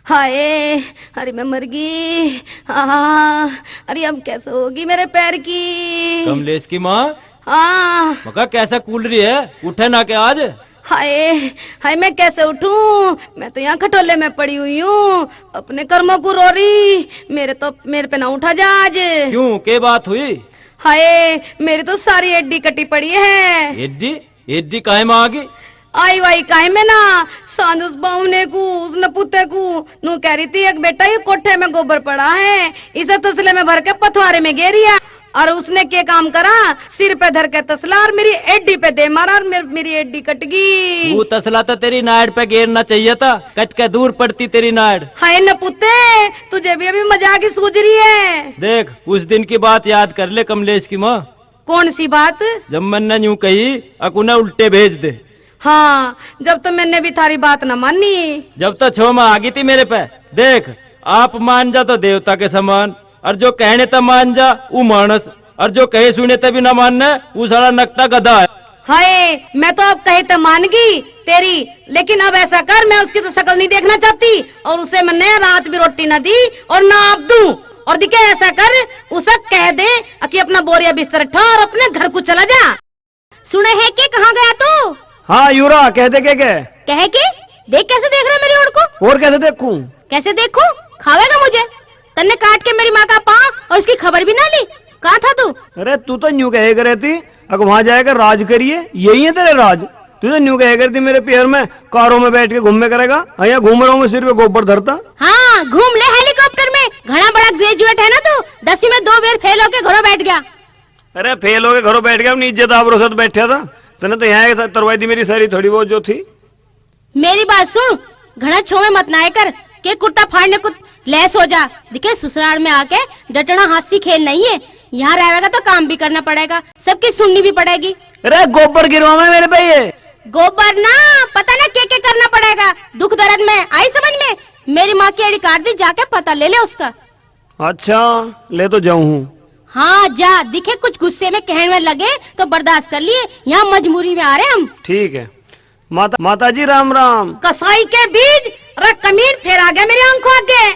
हाय, अरे मैं मर गई। अरे अब कैसे होगी मेरे पैर की। कमलेश की माँ। हाँ मका कैसा कूल रही है, उठे ना क्या आज। हाय हाय, मैं कैसे उठूं, मैं तो यहाँ खटोले में पड़ी हुई हूँ, अपने कर्मों को रो रही। मेरे पे ना उठा जा आज। क्यों, के बात हुई। हाय, मेरी तो सारी एड्डी कटी पड़ी है। एड्डी एड्डी काहे में आ गई। आई वाई काहे में ना, सांझ उस बावने को, उस नपुते को नू कह रही थी एक बेटा ये कोठे में गोबर पड़ा है, इसे तसले में भर के पथवारे में गेरिया। और उसने क्या काम करा, सिर पे धर के तसला और मेरी एड्डी पे दे मारा और मेरी एड्डी कट गई। वो तसला तो तेरी नाड़ पे गिरना चाहिए था, कट के दूर पड़ती तेरी नाड़। हाय नपुते, तुझे भी अभी मजाक ही सूझ रही है। देख उस दिन की बात याद कर ले कमलेश की माँ। कौन सी बात। जब मैंने यूं कही अकुने उल्टे भेज दे। हाँ, जब तो मैंने भी थारी बात न मानी। जब तो छोमा आ गई थी मेरे पे। देख आप मान जा तो देवता के समान, और जो कहने तब मान जा वो मानस, और जो कहे सुने तभी ना मानना वो सारा नकटा गधा है। हाय, मैं तो अब कहे तो मान गई तेरी, लेकिन अब ऐसा कर, मैं उसकी तो शक्ल नहीं देखना चाहती, और उसे मैंने रात भी रोटी न दी और ना आप दूं। और दिखे ऐसा कर, उसे कह दे कि अपना बोरिया बिस्तर उठा और अपने घर को चला जा। सुने है कि कहाँ गया तू। हाँ यूरा, कह दे के कह के देख, कैसे देख रहा है मेरी ओर को। और कैसे देखूं। कैसे देखूं, खावेगा मुझे। तन्ने काट के मेरी माँ का पाँव और उसकी खबर भी ना ली। कहाँ था तू। अरे तू तो न्यू कहे करे थी अगर वहाँ जाएगा राज करिए, यही है तेरे राज। तू तो न्यू कहे करती मेरे पैर में कारों में बैठ के घूमने करेगा। यहाँ घूम रहा हूँ मैं, सिर पे गोबर धरता। हाँ घूम ले हेलीकॉप्टर में, घना बड़ा ग्रेजुएट है ना तू, 10वीं में 2 बार फेल होके घरों बैठ गया। अरे फेल होके घरों बैठ गया, अपनी इज्जत आबरू से बैठा था। तूने तो यहाँ तरवाई थी मेरी सारी थोड़ी बहुत जो थी। मेरी बात सुन, घना छोवे मत ना कर के कुर्ता फाड़ने को लैस हो जा। दिखे ससुराल में आके डटना हाथी खेल नहीं है, यहाँ रहेगा तो काम भी करना पड़ेगा, सबकी सुननी भी पड़ेगी। अरे गोबर गिरवा मेरे पे ये। गोबर ना, पता ना क्या करना पड़ेगा, दुख दर्द में आई समझ में। मेरी माँ की एड़ी काट दी, जाके पता ले ले उसका। अच्छा ले तो जाऊँ। हाँ जा, दिखे कुछ गुस्से में कहने में लगे तो बर्दाश्त कर लिए, यहाँ मजबूरी में आ रहे हम। ठीक है माता जी राम राम। कसाई के बीज, अरे कमीन फिर आ गया मेरी आंखों आगे।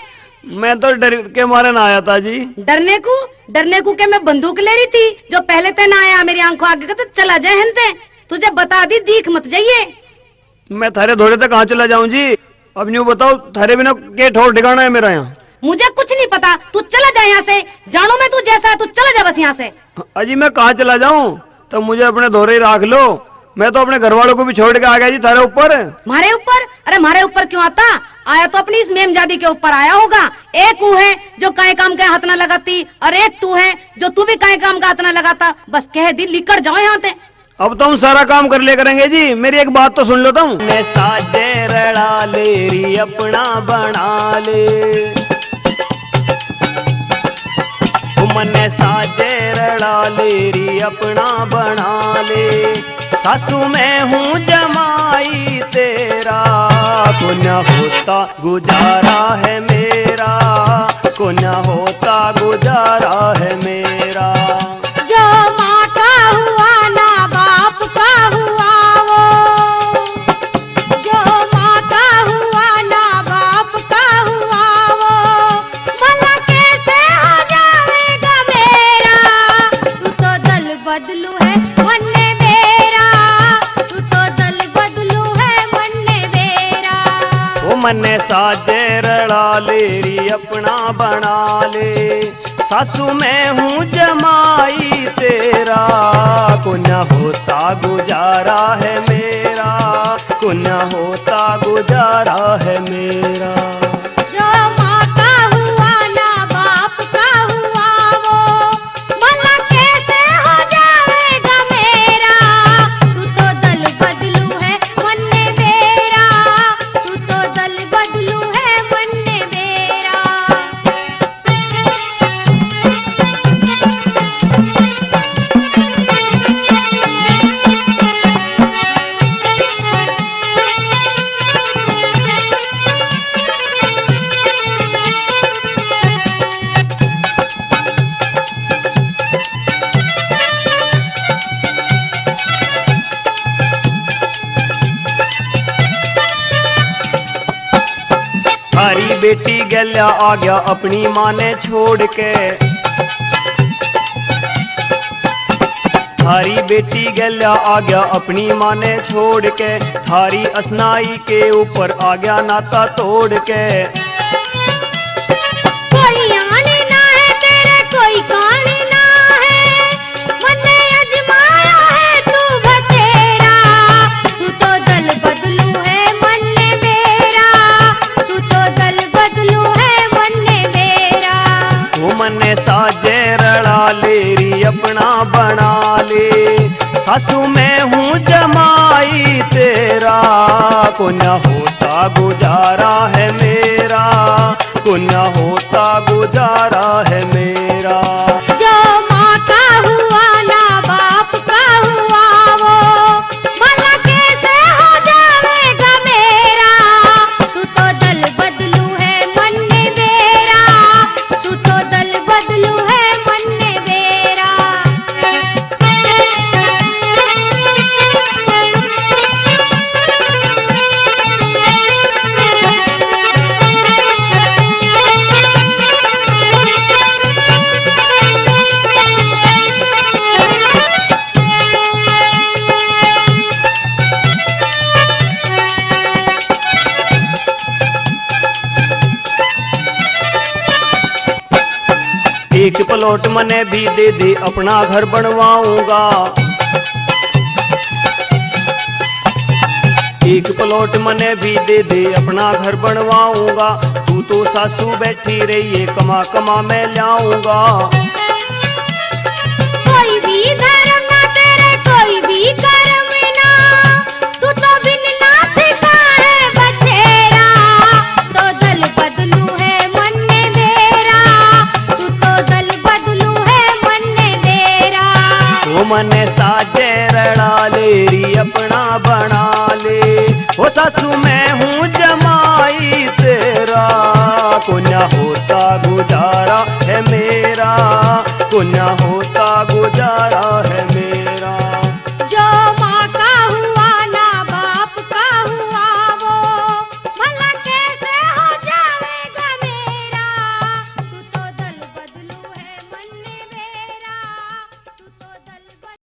मैं तो डर के मारे ना आया था जी। डरने को क्या, मैं बंदूक ले रही थी, जो पहले ते ना आया मेरी आंखों आगे का तो चला जाए हनते। तुझे बता दी, दीख मत जाइए। मैं थारे धोड़े तक कहाँ चला जाऊं जी। अब यूँ बताओ थारे बिना के ठोर ठिकाना है मेरा यहाँ। मुझे कुछ नहीं पता, तू चला जा यहाँ से। जानू मैं तू जैसा है, तू चला जा बस यहाँ से। अजी मैं कहाँ चला जाऊँ, तो मुझे अपने धोरे ही रख लो। मैं तो अपने घर वालों को भी छोड़ के आ गया जी थारे ऊपर। मारे ऊपर? अरे मारे ऊपर क्यों आता, आया तो अपनी इस मेमजादी के ऊपर आया होगा। एक वो है जो काय काम का हाथ न लगाती, और एक तू है जो तू भी काय काम का हाथ न लगाता। बस कह दी लिकड़ जाओ यहाँ से। अब तो हम सारा काम कर ले करेंगे जी। मेरी एक बात तो सुन लो तुम। मैं साजे रड़ा ले अपना बना ले, मने साजे रड़ा ले अपना बना ले। सासू मैं हूँ जमाई तेरा, को न होता गुजारा है मेरा, को न होता गुजारा है मेरा। जो माँ का हुआ ना बाप का हुआ वो, जो माँ का हुआ ना बाप का हुआ वो, भला कैसे हो जाएगा मेरा। तू तो दल बदलू है वन्ने मेरा, तू तो दल बदलू है वन्ने मेरा। ओ मन्ने साजे रड़ा ले अपना बना ले। सासू मैं हूँ जमाई तेरा, को न होता गुजारा है मेरा, को न होता गुजारा है मेरा। जो माँ का हुआ ना बाप का हुआ वो, भला कैसे हो जाएगा मेरा। तू तो दल बदलू है वन्ने मेरा, तू तो दल बदलू है वन्ने मेरा। थारी बेटी गल्या आ गया अपनी माँ ने छोड़ के, थारी बेटी गल्या आ गया अपनी माँ ने छोड़ के, थारी असनाई के ऊपर आ गया नाता तोड़ के। कोई आने ना है तेरे कोई काने ना है, मन्ने अजमाया है तू बतेरा, तू तो दल बदलू है मन्ने मेरा, तू तो दल बदलू है मन्ने मेरा। तू मन्ने साजे रड़ा लेरी अपना बना ले, सासू मैं हूँ जमाई तेरा, को न होता गुजारा है मेरा, को न होता गुजारा है मेरा। जो माँ का हुआ ना बाप का हुआ वो, भला कैसे हो जाएगा मेरा, तू तो दल बदलू है मन्ने मेरा, तू तो दल बदलू है मन्ने मेरा। एक प्लॉट मने भी दे दे अपना घर बनवाऊंगा, एक प्लॉट मने भी दे दे अपना घर बनवाऊंगा, तू तो सासू बैठी रही है कमा कमा मैं लाऊंगा। कोई भी धर्म ना तेरे कोई भी कर्म ना, तू तो बिन नाथ का है बछेरा, तो दल बदलू है मन्ने मेरा, तू तो दल बदलू है मन्ने मेरा। तो मने साजे रड़ा लेरी अपना बना ले, ओ सासू मैं हूँ जमाई तेरा, को न होता गुजारा है मेरा, को न होता गुजारा है मेरा।